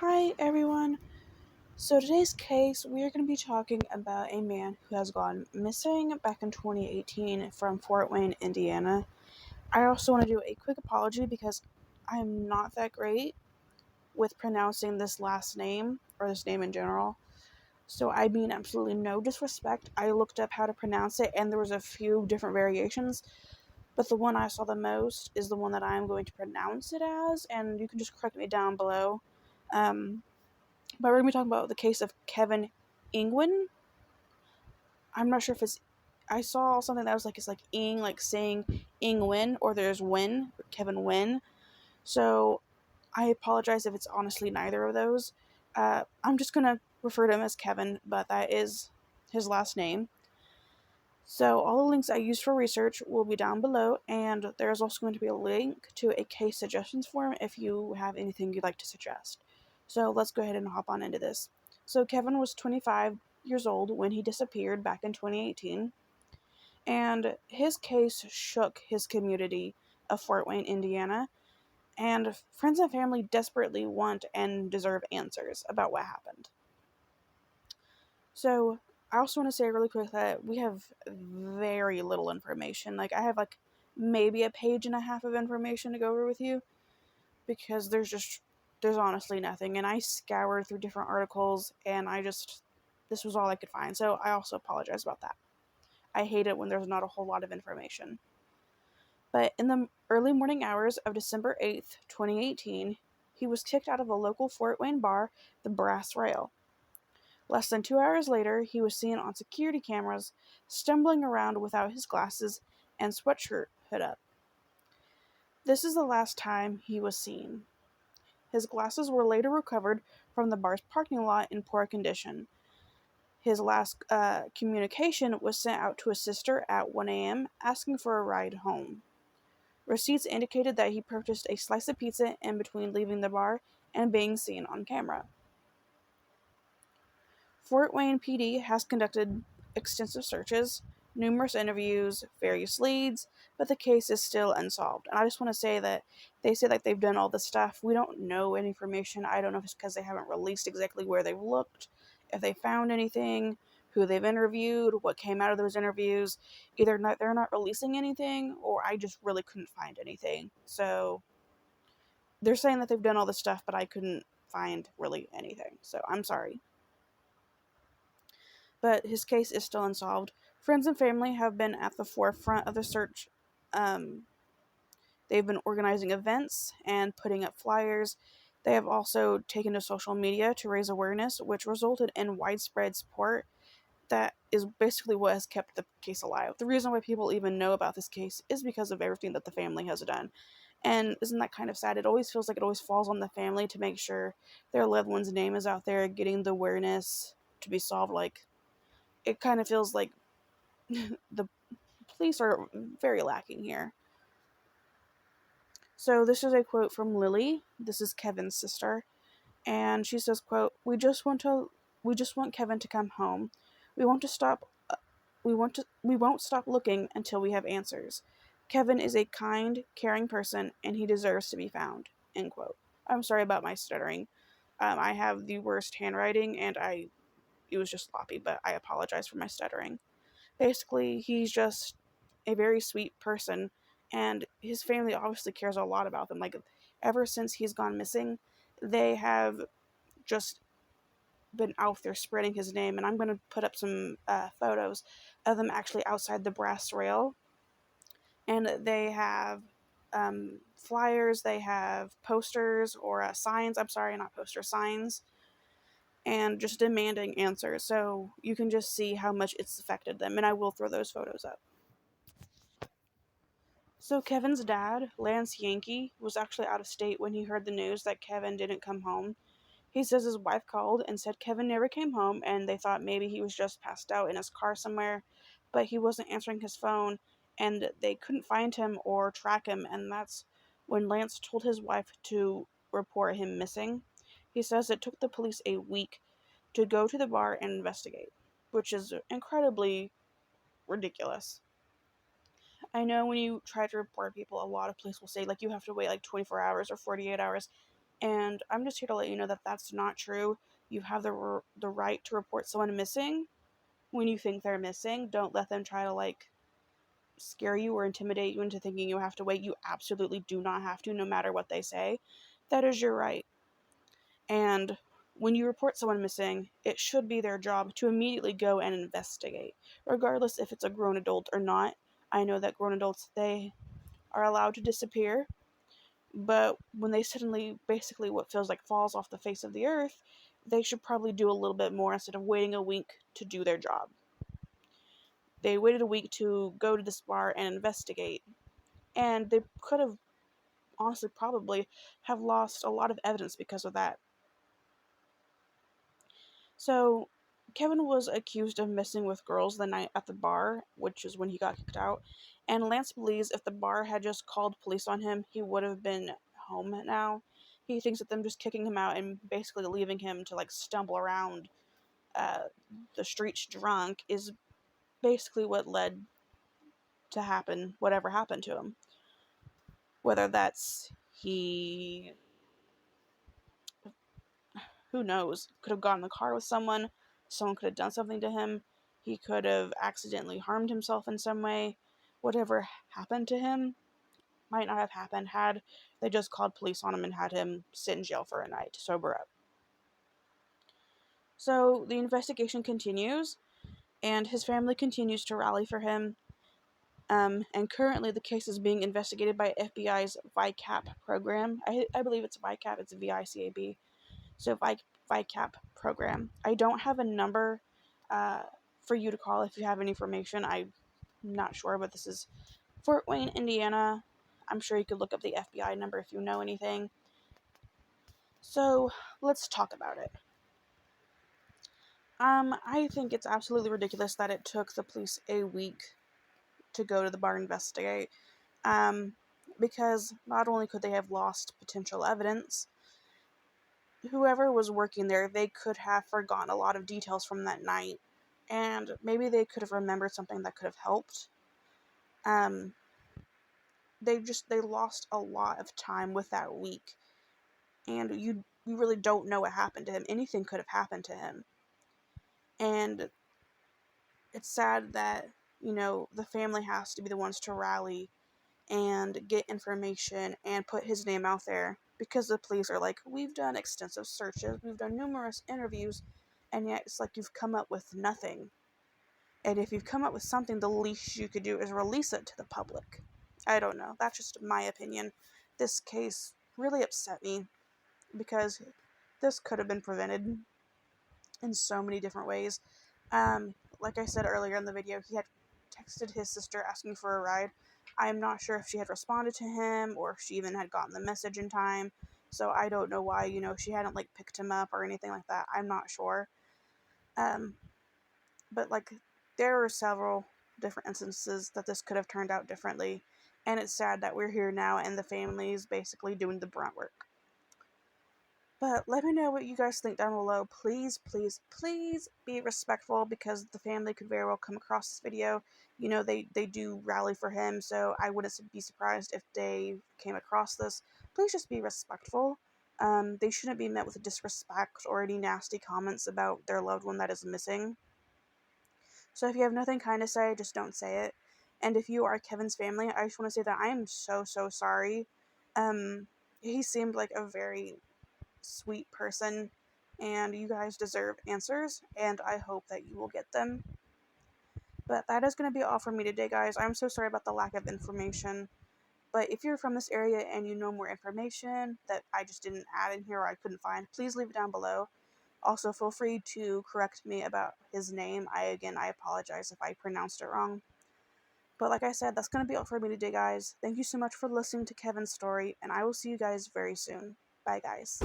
Hi everyone. So today's case, we are going to be talking about a man who has gone missing back in 2018 from Fort Wayne, Indiana. I also want to do a quick apology because I'm not that great with pronouncing this last name or this name in general. So I mean absolutely no disrespect. I looked up how to pronounce it and there was a few different variations, but the one I saw the most is the one that I'm going to pronounce it as, and you can just correct me down below. Um, But we're gonna be talking about the case of Kevin Nguyen. I'm not sure if it's. I saw something that was like it's like Ing, like saying Nguyen, or there's Win, Kevin Win. So I apologize if it's honestly neither of those. I'm just gonna refer to him as Kevin, but that is his last name. So all the links I used for research will be down below, and there's also going to be a link to a case suggestions form if you have anything you'd like to suggest. So let's go ahead and hop on into this. So Kevin was 25 years old when he disappeared back in 2018, and his case shook his community of Fort Wayne, Indiana, and friends and family desperately want and deserve answers about what happened. So I also want to say really quick that we have very little information. Like I have like maybe a page and a half of information to go over with you because there's honestly nothing. And I scoured through different articles and this was all I could find. So I also apologize about that. I hate it when there's not a whole lot of information. But in the early morning hours of December 8th, 2018, he was kicked out of a local Fort Wayne bar, the Brass Rail. Less than 2 hours later, he was seen on security cameras stumbling around without his glasses and sweatshirt hood up. This is the last time he was seen. His glasses were later recovered from the bar's parking lot in poor condition. His last communication was sent out to his sister at 1 a.m. asking for a ride home. Receipts indicated that he purchased a slice of pizza in between leaving the bar and being seen on camera. Fort Wayne PD has conducted extensive searches, numerous interviews, various leads, but the case is still unsolved. And I just want to say that they say that they've done all this stuff. We don't know any information. I don't know if it's because they haven't released exactly where they've looked, if they found anything, who they've interviewed, what came out of those interviews. Either not, they're not releasing anything, or I just really couldn't find anything. So they're saying that they've done all this stuff, but I couldn't find really anything. So I'm sorry, but his case is still unsolved. Friends and family have been at the forefront of the search. Um, they've been organizing events and putting up flyers. They have also taken to social media to raise awareness, which resulted in widespread support. That is basically what has kept the case alive. The reason why people even know about this case is because of everything that the family has done. And isn't that kind of sad? It always feels like it always falls on the family to make sure their loved one's name is out there, getting the awareness to be solved. Like, it kind of feels like the police are very lacking here. So this is a quote from Lily. This is Kevin's sister, and she says, "quote We just want Kevin to come home. We want to stop. We won't stop looking until we have answers. Kevin is a kind, caring person, and he deserves to be found." End quote. I'm sorry about my stuttering. I have the worst handwriting, and it was just sloppy, but I apologize for my stuttering. Basically, he's just a very sweet person, and his family obviously cares a lot about him. Like, ever since he's gone missing, they have just been out there spreading his name. And I'm going to put up some photos of them actually outside the brass rail. And they have flyers, they have posters or signs. I'm sorry, not posters, signs, and just demanding answers. So you can just see how much it's affected them. And I will throw those photos up. So Kevin's dad, Lance Yankee, was actually out of state when he heard the news that Kevin didn't come home. He says his wife called and said Kevin never came home and they thought maybe he was just passed out in his car somewhere, but he wasn't answering his phone and they couldn't find him or track him, and that's when Lance told his wife to report him missing. He says it took the police a week to go to the bar and investigate, which is incredibly ridiculous. I know when you try to report people, a lot of police will say like you have to wait like 24 hours or 48 hours. And I'm just here to let you know that that's not true. You have the right to report someone missing when you think they're missing. Don't let them try to like scare you or intimidate you into thinking you have to wait. You absolutely do not have to, no matter what they say. That is your right. And when you report someone missing, it should be their job to immediately go and investigate, regardless if it's a grown adult or not. I know that grown adults, they are allowed to disappear, but when they suddenly, basically, what feels like falls off the face of the earth, they should probably do a little bit more instead of waiting a week to do their job. They waited a week to go to this bar and investigate, and they could have honestly probably have lost a lot of evidence because of that. So, Kevin was accused of messing with girls the night at the bar, which is when he got kicked out. And Lance believes if the bar had just called police on him, he would have been home now. He thinks that them just kicking him out and basically leaving him to like stumble around uh, the streets drunk is basically what led to happen whatever happened to him. Whether that's he, who knows, could have gotten in the car with someone could have done something to him, he could have accidentally harmed himself in some way. Whatever happened to him might not have happened had they just called police on him and had him sit in jail for a night to sober up. So the investigation continues, and his family continues to rally for him. And currently, the case is being investigated by FBI's VICAP program. I believe it's VICAP, it's VICAB. So VICAP program. I don't have a number for you to call if you have any information. I'm not sure, but this is Fort Wayne, Indiana. I'm sure you could look up the FBI number if you know anything. So let's talk about it. I think it's absolutely ridiculous that it took the police a week to go to the bar and investigate. Um, because not only could they have lost potential evidence, whoever was working there, they could have forgotten a lot of details from that night. And maybe they could have remembered something that could have helped. Um, they lost a lot of time with that week. And you really don't know what happened to him. Anything could have happened to him. And it's sad that, the family has to be the ones to rally and get information and put his name out there because the police are like, we've done extensive searches, we've done numerous interviews, and yet it's like you've come up with nothing. And if you've come up with something, the least you could do is release it to the public. I don't know. That's just my opinion. This case really upset me because this could have been prevented in so many different ways. Like I said earlier in the video, he had texted his sister asking for a ride. I'm not sure if she had responded to him or if she even had gotten the message in time. So I don't know why, she hadn't like picked him up or anything like that. I'm not sure. Um, but like there are several different instances that this could have turned out differently. And it's sad that we're here now and the family's basically doing the brunt work. But let me know what you guys think down below. Please, please, please be respectful because the family could very well come across this video. They do rally for him, so I wouldn't be surprised if they came across this. Please just be respectful. They shouldn't be met with disrespect or any nasty comments about their loved one that is missing. So if you have nothing kind to say, just don't say it. And if you are Kevin's family, I just want to say that I am so, so sorry. He seemed like a very sweet person, and you guys deserve answers, and I hope that you will get them. But that is going to be all for me today, guys. I'm so sorry about the lack of information. But if you're from this area and you know more information that I just didn't add in here or I couldn't find, please leave it down below. Also, feel free to correct me about his name. I apologize if I pronounced it wrong. But like I said, that's going to be all for me today, guys. Thank you so much for listening to Kevin's story, and I will see you guys very soon. Bye, guys.